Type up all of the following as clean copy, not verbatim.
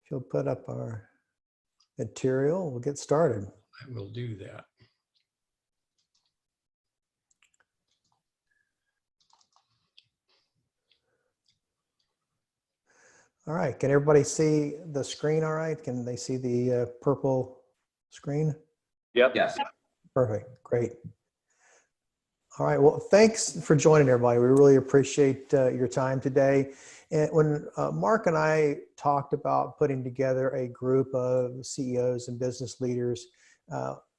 If you'll put up our material, we'll get started. I will do that. All right, can everybody see the screen all right? Can they see the purple screen? Yep. Yes. Perfect, great. All right, well, thanks for joining everybody. We really appreciate your time today. And when Mark and I talked about putting together a group of CEOs and business leaders,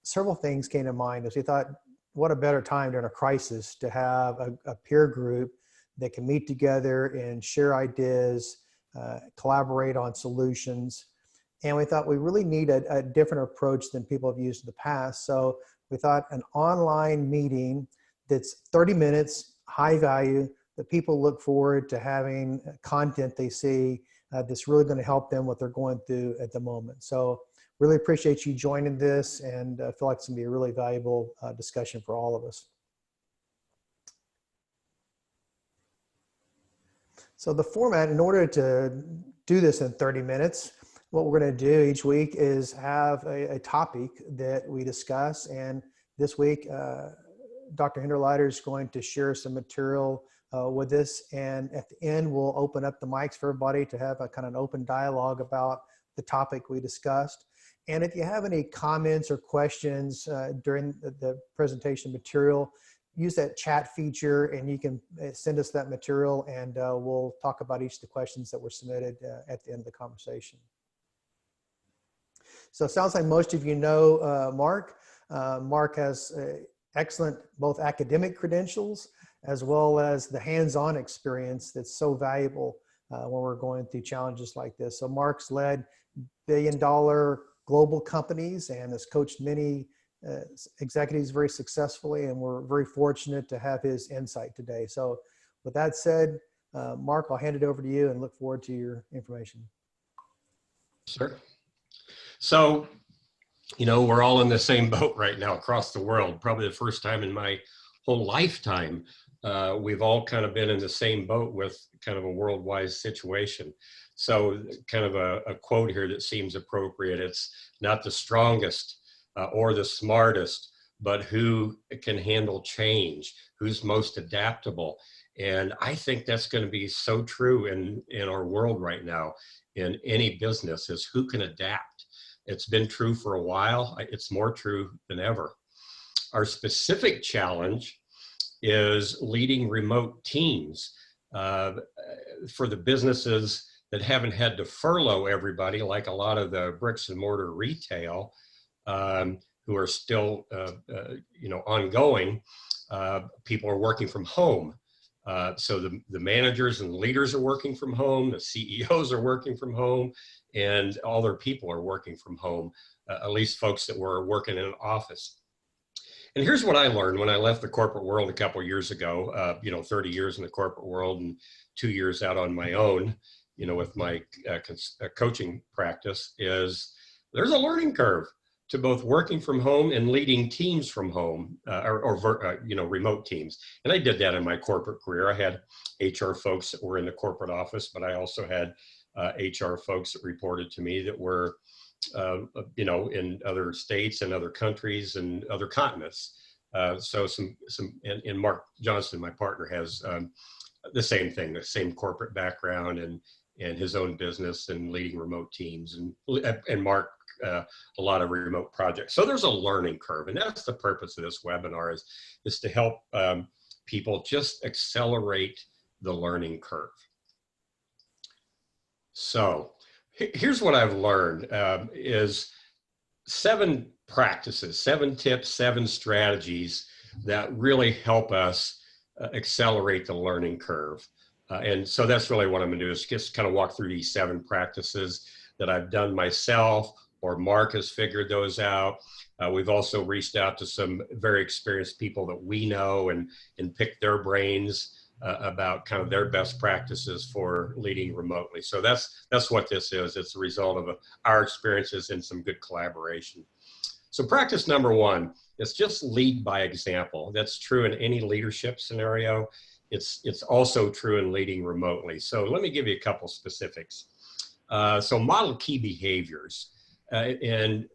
several things came to mind as we thought, what a better time during a crisis to have a peer group that can meet together and share ideas, collaborate on solutions. And we thought we really need a different approach than people have used in the past. So we thought an online meeting that's 30 minutes, high value, that people look forward to having content they see that's really going to help them what they're going through at the moment. So really appreciate you joining this, and feel like it's going to be a really valuable discussion for all of us. So the format, in order to do this in 30 minutes, what we're going to do each week is have a topic that we discuss. And this week, Dr. Hinderleiter is going to share some material with us. And at the end, we'll open up the mics for everybody to have a kind of an open dialogue about the topic we discussed. And if you have any comments or questions during the presentation material, use that chat feature and you can send us that material, and we'll talk about each of the questions that were submitted at the end of the conversation. So it sounds like most of you know Mark. Mark has excellent both academic credentials as well as the hands-on experience that's so valuable when we're going through challenges like this. So Mark's led billion-dollar global companies and has coached many executives very successfully, and we're very fortunate to have his insight today. So with that said, Mark, I'll hand it over to you and look forward to your information. Sure. So, you know, we're all in the same boat right now across the world. Probably the first time in my whole lifetime, we've all kind of been in the same boat with kind of a worldwide situation. So kind of a quote here that seems appropriate. It's not the strongest or the smartest, but who can handle change, who's most adaptable. And I think that's going to be so true in our world right now, in any business, is who can adapt. It's been true for a while. It's more true than ever. Our specific challenge is leading remote teams for the businesses that haven't had to furlough everybody, like a lot of the bricks and mortar retail, who are still, ongoing. People are working from home. So the managers and leaders are working from home, the CEOs are working from home, and all their people are working from home, at least folks that were working in an office. And here's what I learned when I left the corporate world a couple of years ago, 30 years in the corporate world and 2 years out on my own, with my coaching practice, is there's a learning curve to both working from home and leading teams from home, remote teams. And I did that in my corporate career. I had HR folks that were in the corporate office, but I also had HR folks that reported to me that were, in other states and other countries and other continents. And Mark Johnson, my partner, has the same thing, the same corporate background and his own business and leading remote teams, and Mark, a lot of remote projects. So there's a learning curve, and that's the purpose of this webinar, is to help people just accelerate the learning curve. So here's what I've learned, is 7 practices, 7 tips, 7 strategies that really help us accelerate the learning curve. And so that's really what I'm going to do, is just kind of walk through these 7 practices that I've done myself, or Mark has figured those out. We've also reached out to some very experienced people that we know and picked their brains about kind of their best practices for leading remotely. So that's what this is. It's a result of our experiences and some good collaboration. So practice number 1 is just lead by example. That's true in any leadership scenario. It's also true in leading remotely. So let me give you a couple specifics. So model key behaviors. And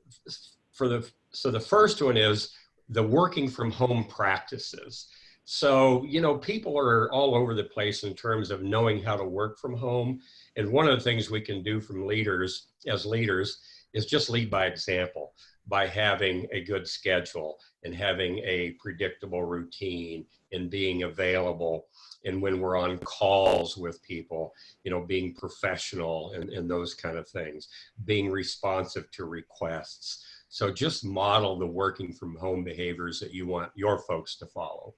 so the first one is the working from home practices. So, you know, people are all over the place in terms of knowing how to work from home. And one of the things we can do from leaders, as leaders, is just lead by example, by having a good schedule and having a predictable routine and being available. And when we're on calls with people, you know, being professional and those kind of things, being responsive to requests. So just model the working from home behaviors that you want your folks to follow.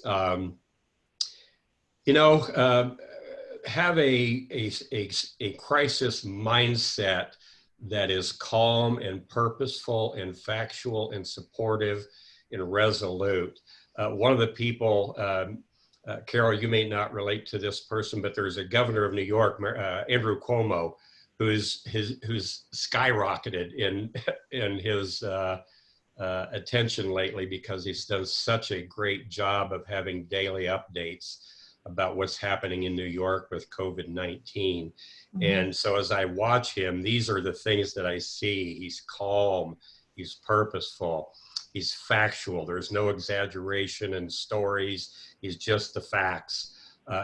You know, have a crisis mindset that is calm and purposeful and factual and supportive and resolute. One of the people, Carol, you may not relate to this person, but there's a governor of New York, Andrew Cuomo, who's skyrocketed in his attention lately because he's done such a great job of having daily updates about what's happening in New York with COVID-19. Mm-hmm. And so as I watch him, these are the things that I see. He's calm, he's purposeful, he's factual. There's no exaggeration in stories. He's just the facts.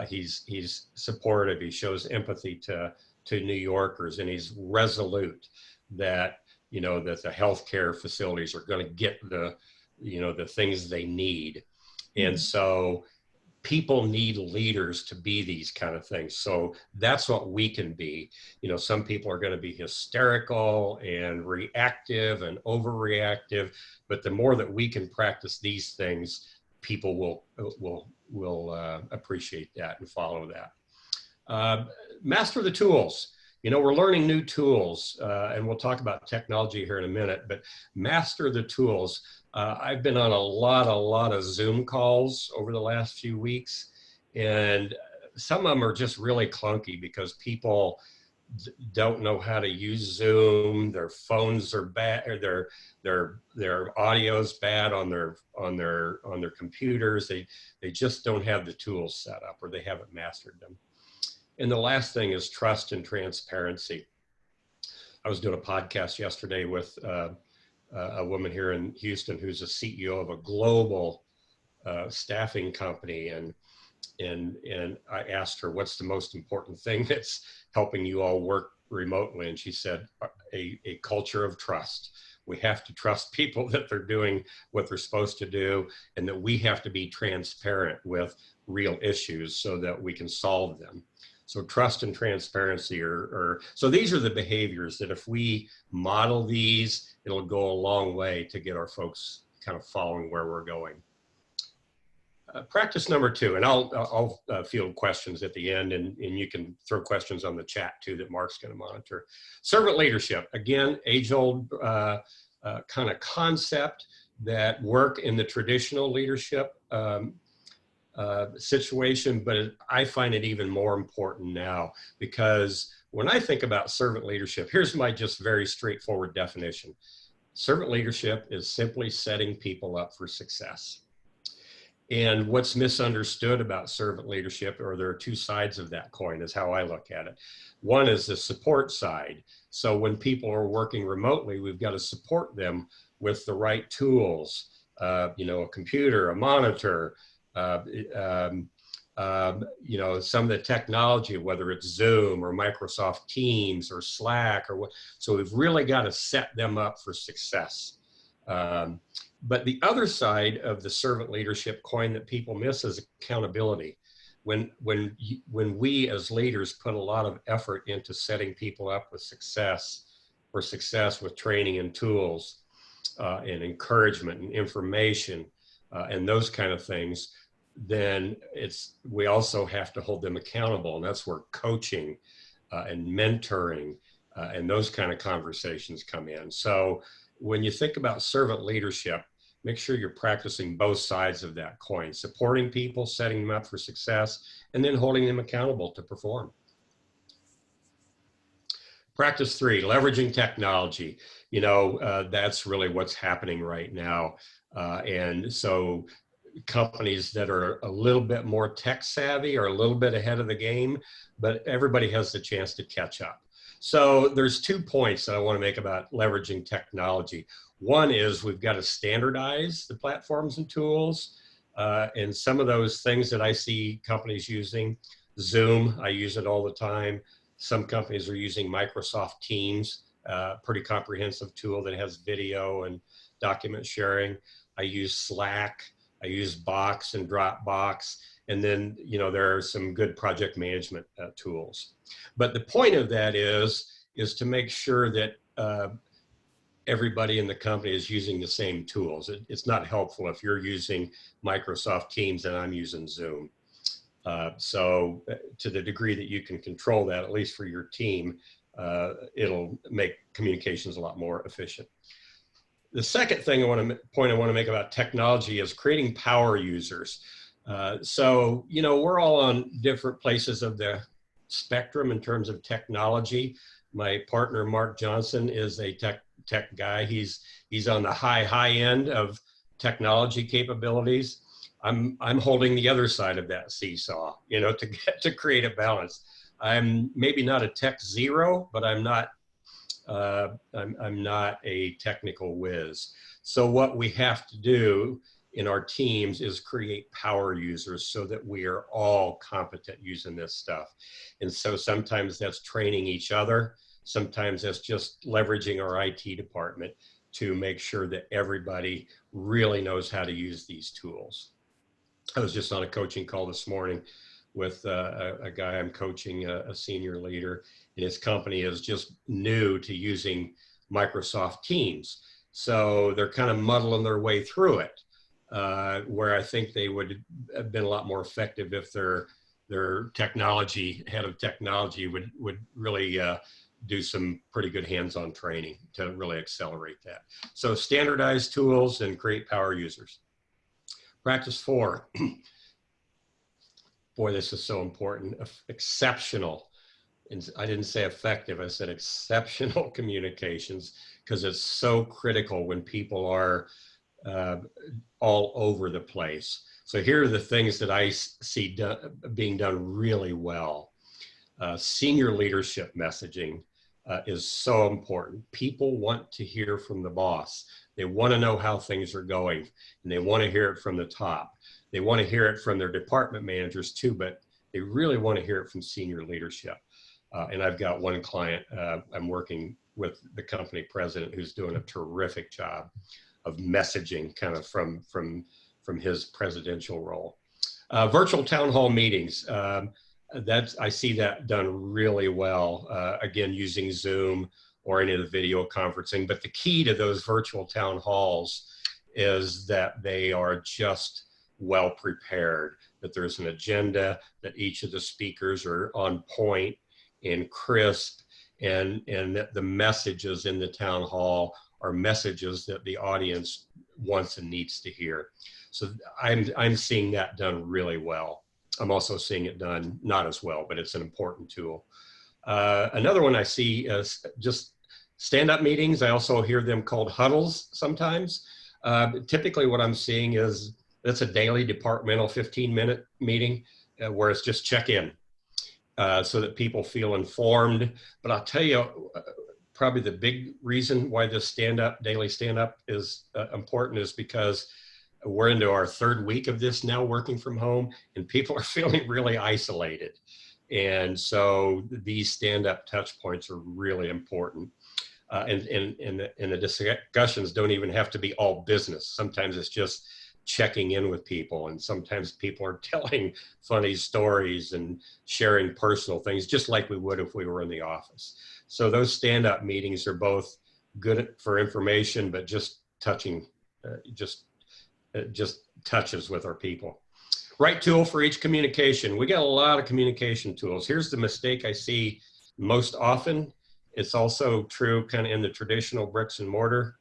He's supportive. He shows empathy to New Yorkers, and he's resolute that, you know, that the healthcare facilities are going to get the, you know, the things they need. And so people need leaders to be these kind of things. So that's what we can be. You know, some people are going to be hysterical and reactive and overreactive, but the more that we can practice these things, people will appreciate that and follow that. Master the tools. You know, we're learning new tools, and we'll talk about technology here in a minute, but master the tools. I've been on a lot of Zoom calls over the last few weeks, and some of them are just really clunky because people don't know how to use Zoom. Their phones are bad, or their audio's bad on their computers. They just don't have the tools set up, or they haven't mastered them. And the last thing is trust and transparency. I was doing a podcast yesterday with a woman here in Houston who's a CEO of a global staffing company, and I asked her, what's the most important thing that's helping you all work remotely? And she said, a culture of trust. We have to trust people that they're doing what they're supposed to do, and that we have to be transparent with real issues so that we can solve them. So trust and transparency so these are the behaviors that if we model these, it'll go a long way to get our folks kind of following where we're going. Practice number 2, and I'll field questions at the end, and you can throw questions on the chat too that Mark's going to monitor. Servant leadership, again, age-old kind of concept that work in the traditional leadership situation, but I find it even more important now, because when I think about servant leadership, here's my just very straightforward definition. Servant leadership is simply setting people up for success. And what's misunderstood about servant leadership, or there are two sides of that coin, is how I look at it. One is the support side. So when people are working remotely, we've got to support them with the right tools, you know, a computer, a monitor, you know, some of the technology, whether it's Zoom or Microsoft Teams or Slack or what. So we've really got to set them up for success. But the other side of the servant leadership coin that people miss is accountability. When we as leaders put a lot of effort into setting people up with success with training and tools and encouragement and information and those kind of things, then we also have to hold them accountable. And that's where coaching and mentoring and those kind of conversations come in. So when you think about servant leadership, make sure you're practicing both sides of that coin, supporting people, setting them up for success, and then holding them accountable to perform. Practice 3, leveraging technology. You know, that's really what's happening right now. And so companies that are a little bit more tech savvy are a little bit ahead of the game, but everybody has the chance to catch up. So there's 2 points that I want to make about leveraging technology. One is we've got to standardize the platforms and tools. And some of those things that I see companies using, Zoom, I use it all the time. Some companies are using Microsoft Teams, pretty comprehensive tool that has video and document sharing. I use Slack, I use Box and Dropbox. And then, there are some good project management tools. But the point of that is to make sure that everybody in the company is using the same tools. It's not helpful if you're using Microsoft Teams and I'm using Zoom. So to the degree that you can control that, at least for your team, it'll make communications a lot more efficient. The second thing I want to make about technology is creating power users. So, we're all on different places of the spectrum in terms of technology. My partner, Mark Johnson, is a tech guy. He's on the high end of technology capabilities. I'm holding the other side of that seesaw, to create a balance. I'm maybe not a tech zero, but I'm not a technical whiz. So what we have to do in our teams is create power users so that we are all competent using this stuff. And so sometimes that's training each other. Sometimes that's just leveraging our IT department to make sure that everybody really knows how to use these tools. I was just on a coaching call this morning with a guy I'm coaching, a senior leader, and his company is just new to using Microsoft Teams. So they're kind of muddling their way through it, where I think they would have been a lot more effective if their head of technology would really do some pretty good hands-on training to really accelerate that. So standardize tools and create power users. Practice 4. Boy, this is so important. Exceptional. And I didn't say effective, I said exceptional communications, because it's so critical when people are all over the place. So here are the things that I see being done really well. Senior leadership messaging is so important. People want to hear from the boss. They want to know how things are going, and they want to hear it from the top. They want to hear it from their department managers too, but they really want to hear it from senior leadership. And I've got one client, I'm working with the company president, who's doing a terrific job of messaging kind of from his presidential role. Virtual town hall meetings. I see that done really well, again, using Zoom or any of the video conferencing. But the key to those virtual town halls is that they are just well prepared, that there's an agenda, that each of the speakers are on point and crisp, and that the messages in the town hall are messages that the audience wants and needs to hear. So I'm seeing that done really well. I'm also seeing it done not as well, but it's an important tool. Another one I see is just stand-up meetings. I also hear them called huddles sometimes. Typically what I'm seeing is it's a daily departmental 15-minute meeting where it's just check-in so that people feel informed. But I'll tell you, probably the big reason why this daily stand-up is important is because we're into our 3rd week of this now, working from home, and people are feeling really isolated. And so these stand-up touch points are really important. And the discussions don't even have to be all business. Sometimes it's just checking in with people, and sometimes people are telling funny stories and sharing personal things, just like we would if we were in the office. So those stand-up meetings are both good for information, but just touching, just touches with our people. Right tool for each communication. We got a lot of communication tools. Here's the mistake I see most often. It's also true kind of in the traditional bricks and mortar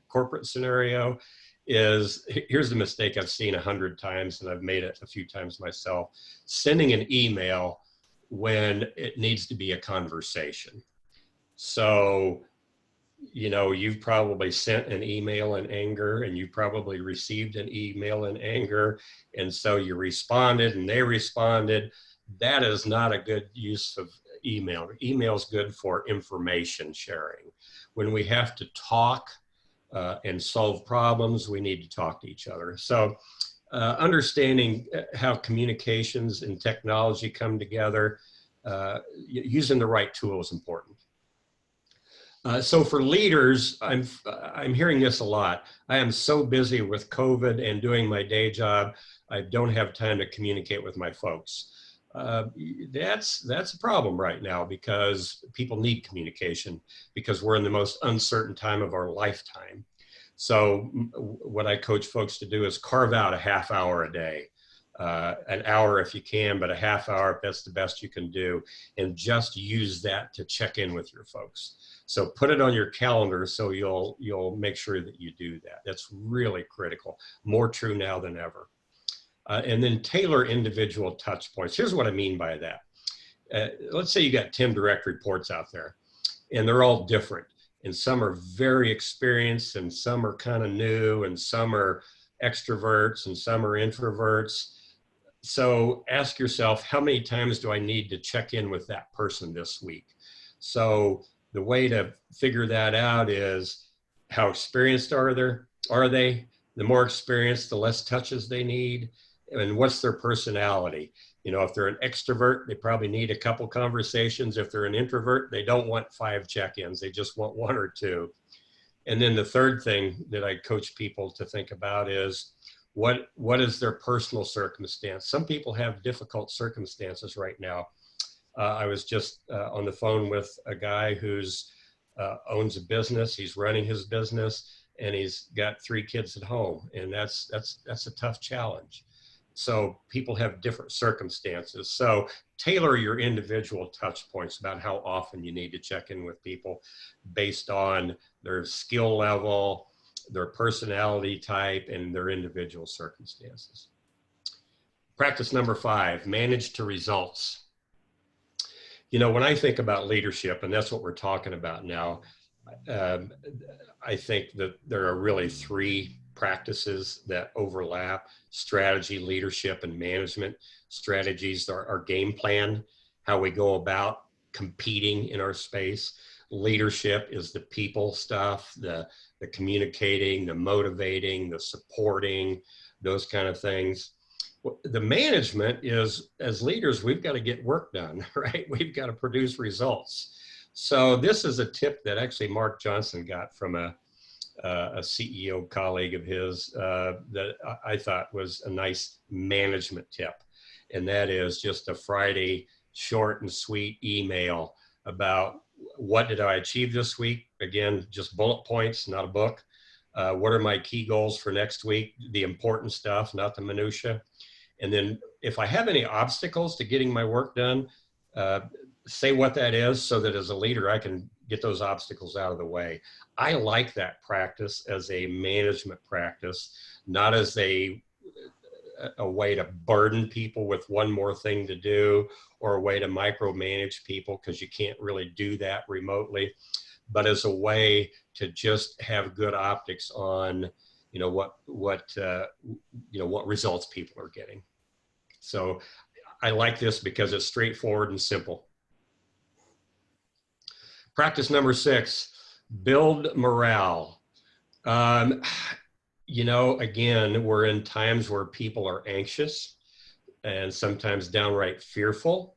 corporate scenario. Here's the mistake I've seen 100 times, and I've made it a few times myself: sending an email when it needs to be a conversation. So, you've probably sent an email in anger, and you probably received an email in anger, and so you responded and they responded. That is not a good use of email. Email's good for information sharing. When we have to talk and solve problems, we need to talk to each other. So understanding how communications and technology come together, using the right tool is important. So for leaders, I'm hearing this a lot. I am so busy with COVID and doing my day job, I don't have time to communicate with my folks. That's a problem right now, because people need communication, because we're in the most uncertain time of our lifetime. So what I coach folks to do is carve out a half hour a day, an hour if you can, but a half hour if that's the best you can do, and just use that to check in with your folks. So put it on your calendar so you'll make sure that you do that. That's really critical, more true now than ever. And then tailor individual touch points. Here's what I mean by that. Let's say you got 10 direct reports out there, and they're all different. And some are very experienced, and some are kind of new, and some are extroverts, and some are introverts. So ask yourself, how many times do I need to check in with that person this week? So the way to figure that out is, how experienced are they? The more experienced, the less touches they need. And what's their personality? You know, if they're an extrovert, they probably need a couple conversations. If they're an introvert, they don't want 5 check-ins. They just want 1 or 2. And then the third thing that I coach people to think about is, what is their personal circumstance? Some people have difficult circumstances right now. I was just on the phone with a guy who's owns a business. He's running his business, and he's got 3 kids at home, and that's a tough challenge. So people have different circumstances. So tailor your individual touch points about how often you need to check in with people based on their skill level, their personality type, and their individual circumstances. Practice number 5, manage to results. You know, when I think about leadership, and that's what we're talking about now, I think that there are really 3 practices that overlap: strategy, leadership, and management. Strategies are our game plan, how we go about competing in our space. Leadership is the people stuff, the communicating, the motivating, the supporting, those kind of things. The management is, as leaders, we've got to get work done, right? We've got to produce results. So this is a tip that actually Mark Johnson got from a CEO colleague of his that I thought was a nice management tip. And that is just a Friday short and sweet email about, what did I achieve this week? Again, just bullet points, not a book. What are my key goals for next week? The important stuff, not the minutia. And then if I have any obstacles to getting my work done, say what that is, so that as a leader, I can get those obstacles out of the way. I like that practice as a management practice, not as a way to burden people with one more thing to do, or a way to micromanage people, because you can't really do that remotely, but as a way to just have good optics on, you know, what results people are getting. So I like this because it's straightforward and simple. Practice number 6, build morale. You know, again, we're in times where people are anxious and sometimes downright fearful,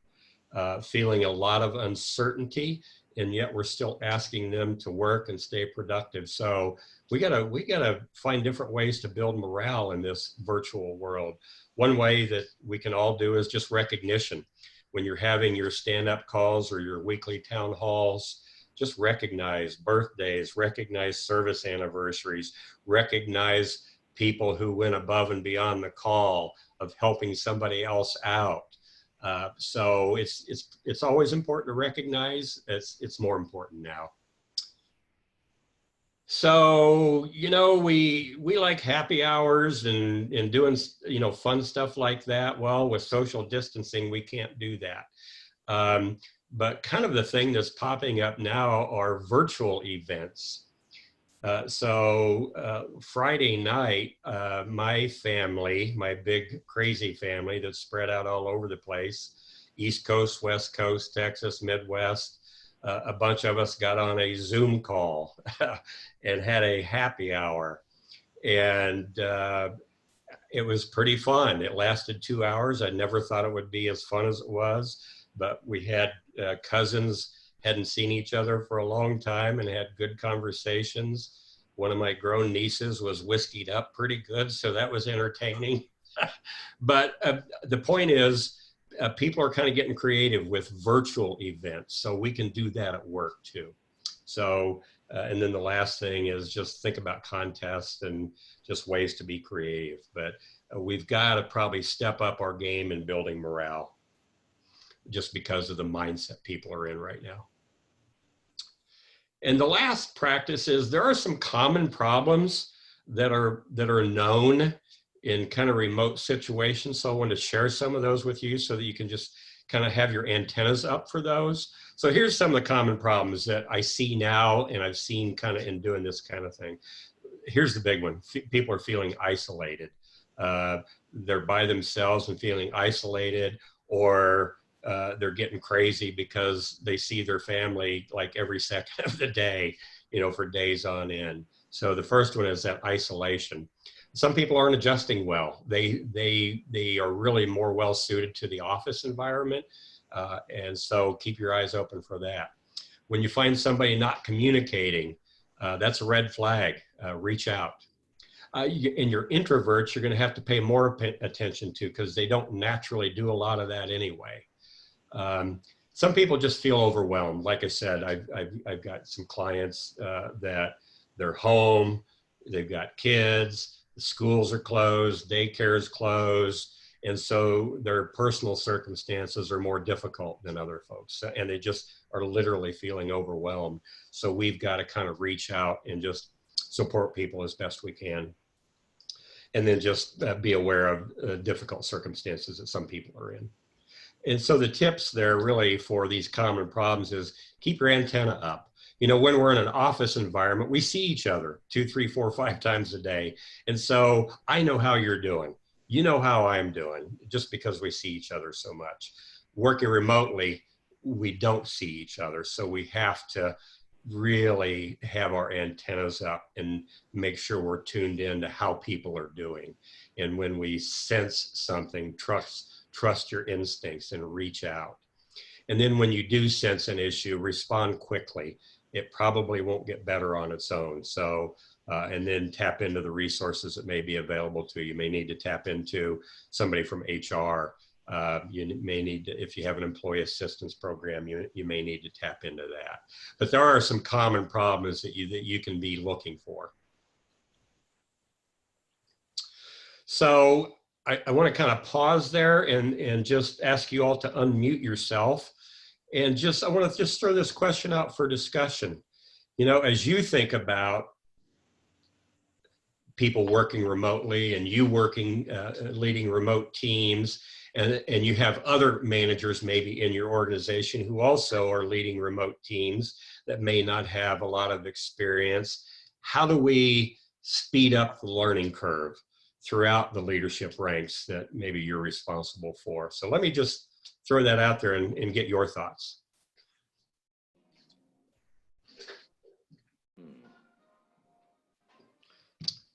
feeling a lot of uncertainty, and yet we're still asking them to work and stay productive. So we gotta find different ways to build morale in this virtual world. One way that we can all do is just recognition. When you're having your stand-up calls or your weekly town halls, just recognize birthdays, recognize service anniversaries, recognize people who went above and beyond the call of helping somebody else out. So it's always important to recognize. It's more important now. So, you know, we like happy hours and doing, you know, fun stuff like that. Well, with social distancing, we can't do that. But kind of the thing that's popping up now are virtual events. So Friday night, my family, my big crazy family that's spread out all over the place, East Coast, West Coast, Texas, Midwest. A bunch of us got on a Zoom call and had a happy hour. And it was pretty fun. It lasted 2 hours. I never thought it would be as fun as it was, but we had cousins, hadn't seen each other for a long time and had good conversations. One of my grown nieces was whiskeyed up pretty good, so that was entertaining. But the point is, people are kind of getting creative with virtual events, so we can do that at work too. So, and then the last thing is just think about contests and just ways to be creative. But we've got to probably step up our game in building morale just because of the mindset people are in right now. And the last practice is there are some common problems that are known in kind of remote situations. So I want to share some of those with you so that you can just kind of have your antennas up for those. So here's some of the common problems that I see now and I've seen kind of in doing this kind of thing. Here's the big one. People are feeling isolated. They're by themselves and feeling isolated, or they're getting crazy because they see their family like every second of the day, you know, for days on end. So the first one is that isolation. Some people aren't adjusting well. They are really more well suited to the office environment. And so keep your eyes open for that. When you find somebody not communicating, that's a red flag. Reach out. And your introverts, you're going to have to pay more attention to because they don't naturally do a lot of that anyway. Some people just feel overwhelmed. Like I said, I've got some clients that they're home, they've got kids, the schools are closed, daycare is closed, and so their personal circumstances are more difficult than other folks, and they just are literally feeling overwhelmed. So we've got to kind of reach out and just support people as best we can. And then just be aware of difficult circumstances that some people are in. And so the tips there really for these common problems is keep your antenna up. You know, when we're in an office environment, we see each other 2, 3, 4, 5 times a day. And so I know how you're doing. You know how I'm doing, just because we see each other so much. Working remotely, we don't see each other. So we have to really have our antennas up and make sure we're tuned in to how people are doing. And when we sense something, trust your instincts and reach out. And then when you do sense an issue, respond quickly. It probably won't get better on its own. So, and then tap into the resources that may be available to you. You may need to tap into somebody from HR. You may need to, if you have an employee assistance program, you may need to tap into that. But there are some common problems that you can be looking for. So I want to kind of pause there and just ask you all to unmute yourself. And I want to just throw this question out for discussion. You know, as you think about people working remotely and you working, leading remote teams, and you have other managers maybe in your organization who also are leading remote teams that may not have a lot of experience, how do we speed up the learning curve throughout the leadership ranks that maybe you're responsible for? So let me just throw that out there and get your thoughts.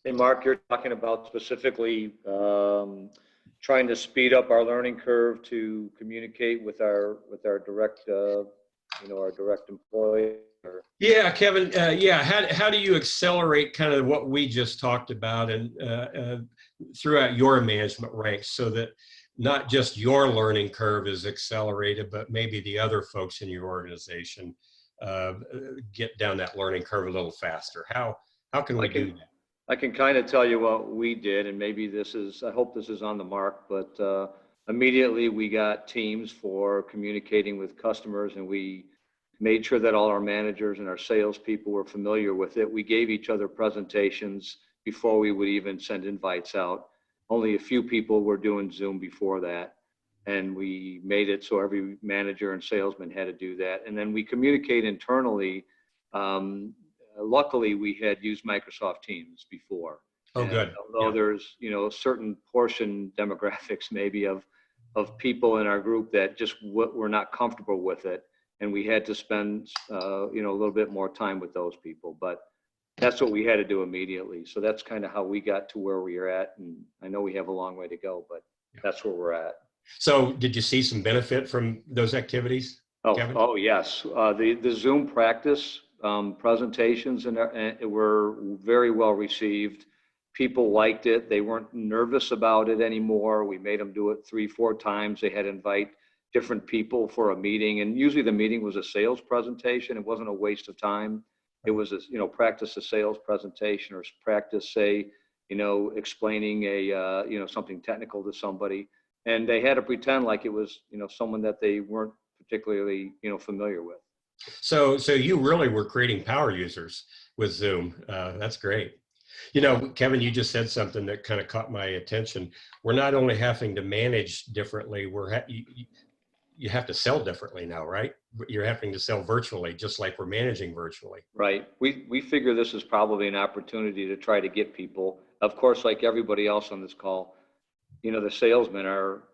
Hey, Mark, you're talking about specifically trying to speed up our learning curve to communicate with our direct, our direct employee. Yeah, Kevin. Yeah, how do you accelerate kind of what we just talked about and throughout your management ranks so that not just your learning curve is accelerated, but maybe the other folks in your organization get down that learning curve a little faster? How can we do that? I can kind of tell you what we did, and maybe I hope this is on the mark, but immediately we got teams for communicating with customers, and we made sure that all our managers and our salespeople were familiar with it. We gave each other presentations before we would even send invites out. Only a few people were doing Zoom before that. And we made it so every manager and salesman had to do that. And then we communicate internally. Luckily, we had used Microsoft Teams before. Oh, good. Although there's, a certain portion demographics maybe of people in our group that just were not comfortable with it. And we had to spend, a little bit more time with those people, but that's what we had to do immediately. So that's kind of how we got to where we are at. And I know we have a long way to go, but that's where we're at. So did you see some benefit from those activities, Kevin? Oh, yes. The Zoom practice presentations and were very well received. People liked it. They weren't nervous about it anymore. We made them do it 3-4 times. They had to invite different people for a meeting. And usually the meeting was a sales presentation. It wasn't a waste of time. It was, practice a sales presentation or practice, say, explaining something technical to somebody. And they had to pretend like it was, someone that they weren't particularly, familiar with. So you really were creating power users with Zoom. That's great. Kevin, you just said something that kind of caught my attention. We're not only having to manage differently, you have to sell differently now, right? You're having to sell virtually, just like we're managing virtually. Right. We figure this is probably an opportunity to try to get people, of course, like everybody else on this call, the salesmen are,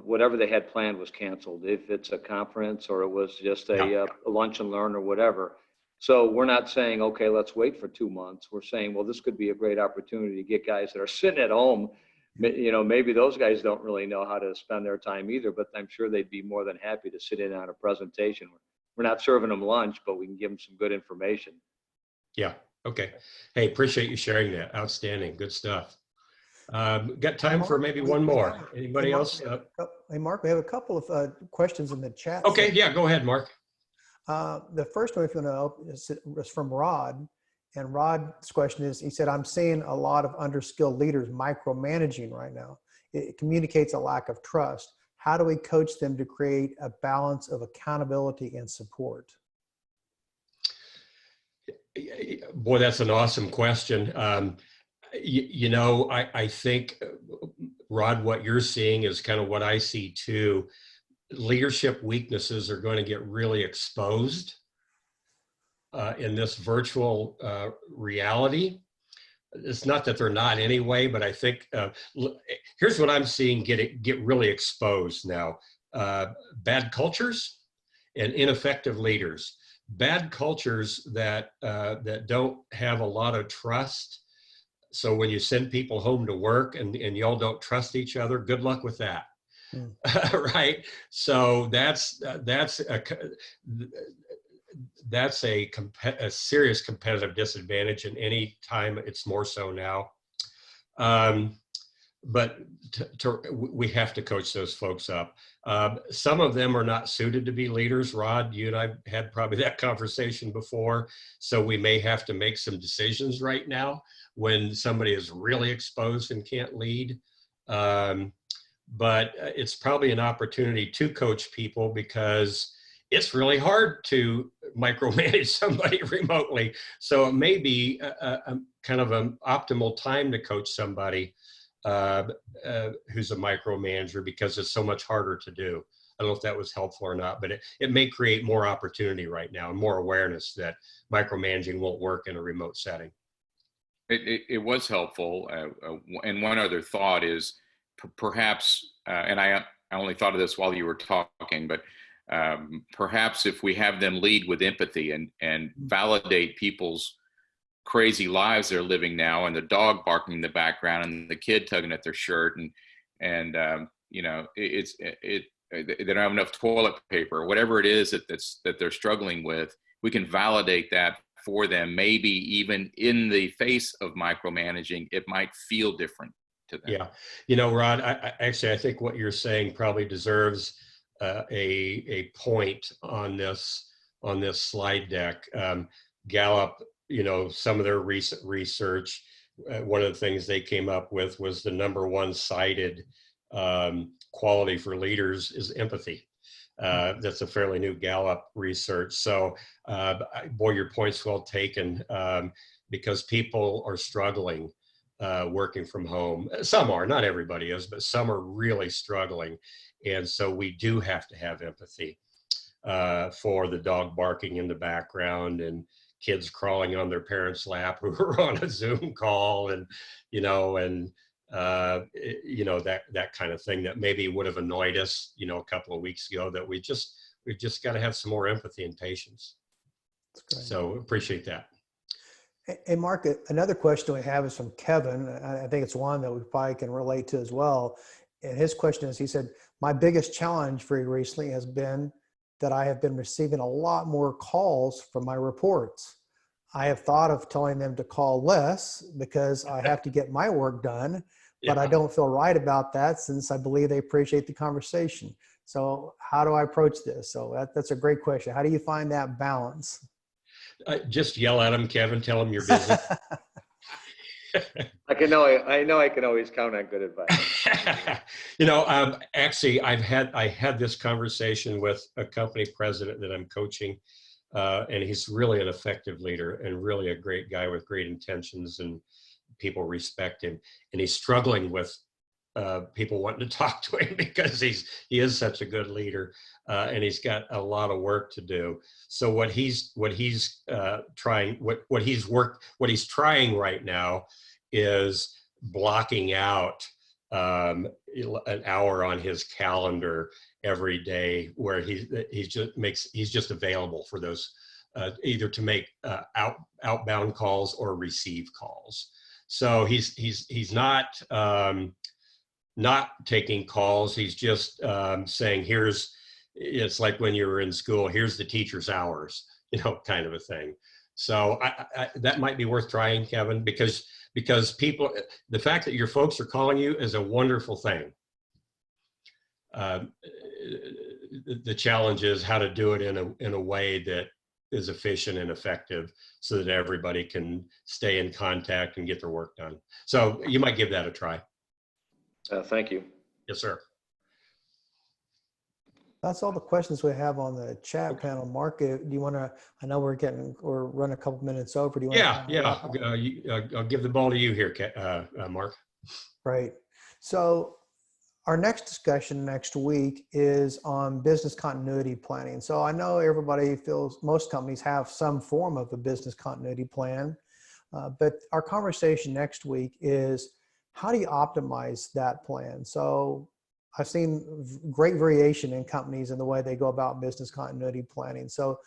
whatever they had planned was canceled. If it's a conference or it was just a lunch and learn or whatever. So we're not saying, okay, let's wait for 2 months. We're saying, well, this could be a great opportunity to get guys that are sitting at home. Maybe those guys don't really know how to spend their time either, but I'm sure they'd be more than happy to sit in on a presentation. We're not serving them lunch, but we can give them some good information. Yeah. Okay. Hey, appreciate you sharing that. Outstanding. Good stuff. Got time for maybe one more. Anybody else? Hey, Mark, we have a couple of questions in the chat. Okay. Yeah, go ahead, Mark. The first one, if you want to, is from Rod. And Rod's question is, he said, I'm seeing a lot of underskilled leaders micromanaging right now. It communicates a lack of trust. How do we coach them to create a balance of accountability and support? Boy, that's an awesome question. I think, Rod, what you're seeing is kind of what I see too. Leadership weaknesses are going to get really exposed in this virtual reality. It's not that they're not anyway, but I think here's what I'm seeing get really exposed now. Bad cultures and ineffective leaders. Bad cultures that don't have a lot of trust. So when you send people home to work and y'all don't trust each other, good luck with that. Right? So that's a serious competitive disadvantage, and any time it's more so now. But we have to coach those folks up. Some of them are not suited to be leaders. Rod, you and I had probably that conversation before. So we may have to make some decisions right now when somebody is really exposed and can't lead. But it's probably an opportunity to coach people, because it's really hard to micromanage somebody remotely. So it may be a kind of an optimal time to coach somebody who's a micromanager, because it's so much harder to do. I don't know if that was helpful or not, but it may create more opportunity right now and more awareness that micromanaging won't work in a remote setting. It was helpful. And one other thought is perhaps, and I only thought of this while you were talking, but perhaps if we have them lead with empathy and validate people's crazy lives they're living now, and the dog barking in the background and the kid tugging at their shirt, and they don't have enough toilet paper, or whatever it is that they're struggling with, we can validate that for them. Maybe even in the face of micromanaging, it might feel different to them. Yeah. Rod, I think what you're saying probably deserves a point on this slide deck. Gallup, some of their recent research, one of the things they came up with was the number one cited quality for leaders is empathy. That's a fairly new Gallup research. So, boy, your point's well taken, because people are struggling working from home. Some are, not everybody is, but some are really struggling. And so we do have to have empathy for the dog barking in the background and kids crawling on their parents' lap who are on a Zoom call, and that kind of thing that maybe would have annoyed us, a couple of weeks ago, that we've just got to have some more empathy and patience. So appreciate that. Hey, Mark, another question we have is from Kevin. I think it's one that we probably can relate to as well. And his question is, he said, my biggest challenge very recently has been that I have been receiving a lot more calls from my reports. I have thought of telling them to call less because I have to get my work done, but I don't feel right about that since I believe they appreciate the conversation. So how do I approach this? So that's a great question. How do you find that balance? Just yell at them, Kevin. Tell them you're busy. I know I can always count on good advice. Actually, I had this conversation with a company president that I'm coaching, and he's really an effective leader and really a great guy with great intentions, and people respect him. And he's struggling with people wanting to talk to him because he is such a good leader, and he's got a lot of work to do. So what he's trying right now is blocking out an hour on his calendar every day where he's just available for those either to make outbound calls or receive calls. So he's not taking calls. He's just saying, it's like when you were in school, here's the teacher's hours, kind of a thing. So that might be worth trying, Kevin, because people, the fact that your folks are calling you is a wonderful thing. The challenge is how to do it in a way that is efficient and effective so that everybody can stay in contact and get their work done. So you might give that a try. Thank you. Yes, sir. That's all the questions we have on the chat panel. Mark, do you want to, I know we're running a couple minutes over. Do you want I'll give the ball to you here, Mark. Right. So our next discussion next week is on business continuity planning. So I know everybody feels most companies have some form of a business continuity plan, but our conversation next week is how do you optimize that plan? So I've seen great variation in companies in the way they go about business continuity planning. So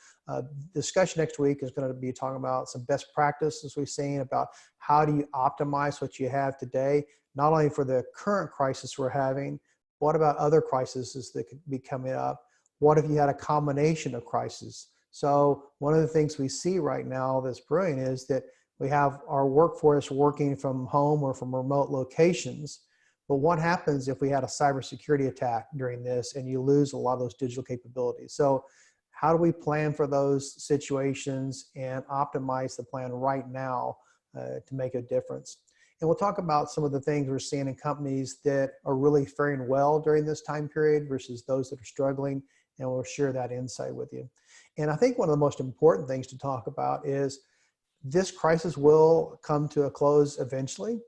discussion next week is going to be talking about some best practices we've seen about how do you optimize what you have today, not only for the current crisis we're having, what about other crises that could be coming up? What if you had a combination of crises? So one of the things we see right now that's brewing is that we have our workforce working from home or from remote locations. But what happens if we had a cybersecurity attack during this and you lose a lot of those digital capabilities? So how do we plan for those situations and optimize the plan right now to make a difference? And we'll talk about some of the things we're seeing in companies that are really faring well during this time period versus those that are struggling, and we'll share that insight with you. And I think one of the most important things to talk about is this crisis will come to a close eventually.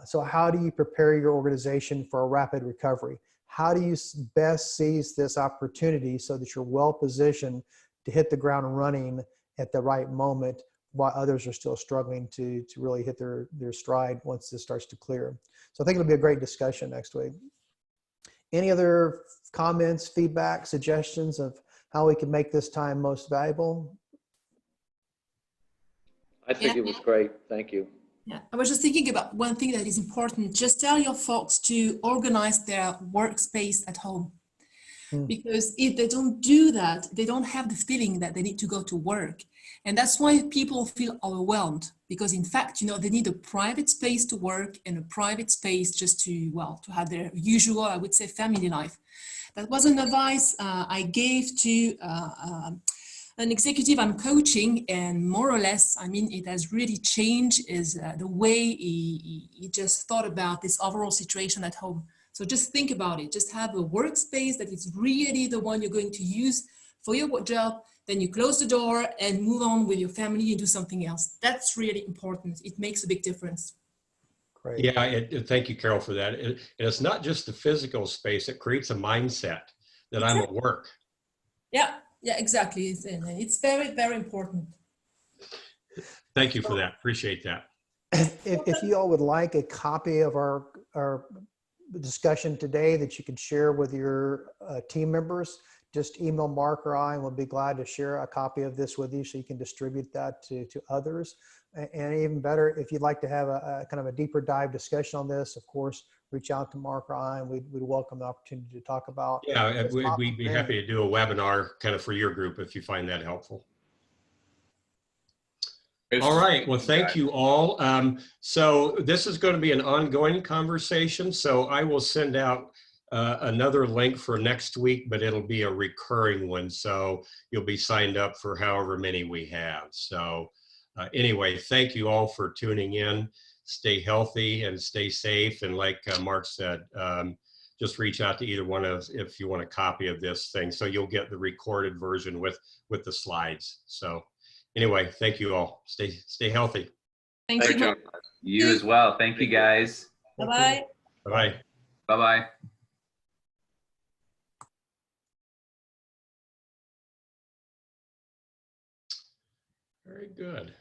So how do you prepare your organization for a rapid recovery? How do you best seize this opportunity so that you're well positioned to hit the ground running at the right moment while others are still struggling to really hit their stride once this starts to clear? So I think it'll be a great discussion next week. Any other comments, feedback, suggestions of how we can make this time most valuable? I think it was great. Thank you. Yeah, I was just thinking about one thing that is important. Just tell your folks to organize their workspace at home. Because if they don't do that, they don't have the feeling that they need to go to work. And that's why people feel overwhelmed, because in fact, they need a private space to work and a private space just to have their usual, I would say, family life. That was an advice I gave to an executive I'm coaching, and more or less, it has really changed the way he just thought about this overall situation at home. So just think about it. Just have a workspace that is really the one you're going to use for your job. Then you close the door and move on with your family and do something else. That's really important. It makes a big difference. Great. Yeah, thank you, Carol, for that. And it's not just the physical space. It creates a mindset that I'm at work. Yeah, exactly. It's very, very important. Thank you for that. Appreciate that. If you all would like a copy of our our discussion today that you can share with your team members, just email Mark or I, and we'll be glad to share a copy of this with you so you can distribute that to others. And even better, if you'd like to have a kind of a deeper dive discussion on this, of course, reach out to Mark or I, and we'd welcome the opportunity to talk about. Yeah, we'd be happy to do a webinar kind of for your group if you find that helpful. All right, well, thank you all. So this is going to be an ongoing conversation, so I will send out another link for next week, but it'll be a recurring one, so you'll be signed up for however many we have. So anyway, thank you all for tuning in. Stay healthy and stay safe, and like Mark said, just reach out to either one of us if you want a copy of this thing, so you'll get the recorded version with the slides. So anyway, thank you all. Stay healthy. Thank you. John. You as well. Thank you, guys. Bye-bye. Bye-bye. Bye-bye. Very good.